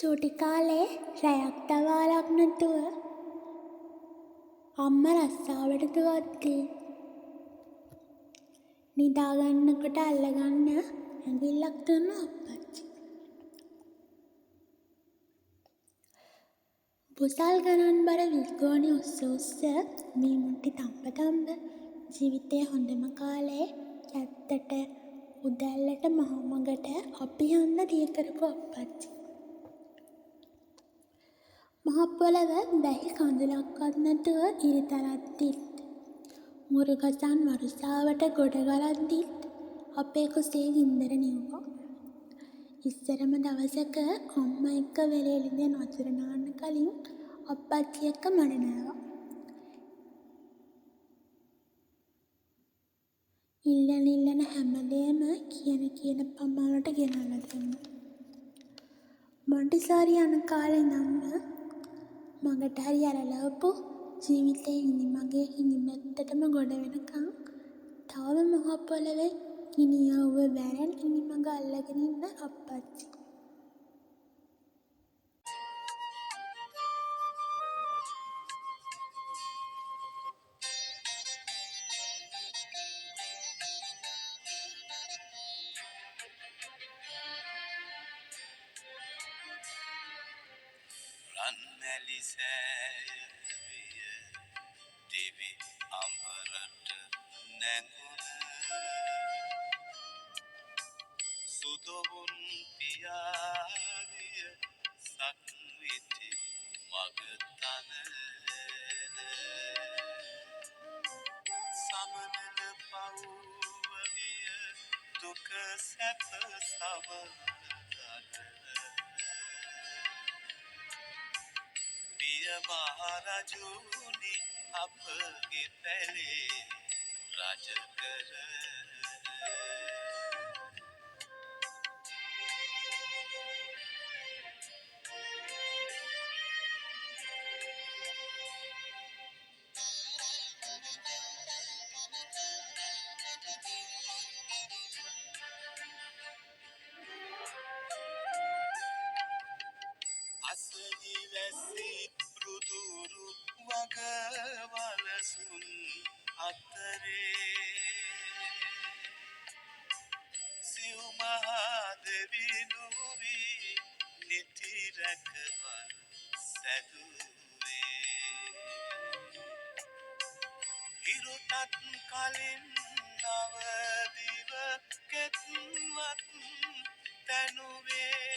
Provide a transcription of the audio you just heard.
චූටි කාලේ රැයක් දවාලක් නැතුව අම්ම රස්සාවට දුවද්දී නිදාගන්නකොට අල්ලගන්න ඇඟිල්ලක් දුන්නු අප්පච්චි. බුසල් ගණන් බර විල්ගෝනි උස්ස උස්ස මීමුට්ටි තම්බ තම්බ ජීවිතේ හොඳම කාලේ යැත්තට උදැල්ලට මහමගට අපි යන්න දිය කරපු අප්පච්චි. මහ පොළව බැහි කඳුලක්වත් නැතුව ඉරිතලද්දිත් මුරුගසන් වරුසාවට ගොඩ ගලද්දිත් අපේ කුසේ ගින්දර නිව්වා. ඉස්සරම දවසක අම්මා එක්ක වෙලෙලිදෙන් වතුර නාන්න කලින් අප්පච්චි එක්ක මඩ නෑවා. ඉල්ලන හැමදේම කියන පමාණට ගෙනල්ලා දුන්නා. මොන්ටිසෝරි යන කාලේ ඉඳන්ම මගට හරි ඇරලවපු ජීවිතේ හිනිමගේ හිනිමැත්තටම ගොඩ වෙනකන් තවම මහ පොළවේ ගිනියව්ව වැරෙන් හිනිමග අල්ලගෙන ඉන්න අප්පච්චි. රන්මැලි සෑය දිවි අඹරට නැගුණ සුදොවුන් පියාවිය සක්විති මගතනන සමනල පව්වවිය දුක සැප සවදන පියමහරජුනි අපගේ පැලේ රජකර අසනි වැසි රුදුරු වගවලසුන් අතරේ සිව් මහදෙවිනුවී නිති රැකවල් සැදුවේ හිරුටත් කලින් නවදිව කෙත්වත් තැනුවේ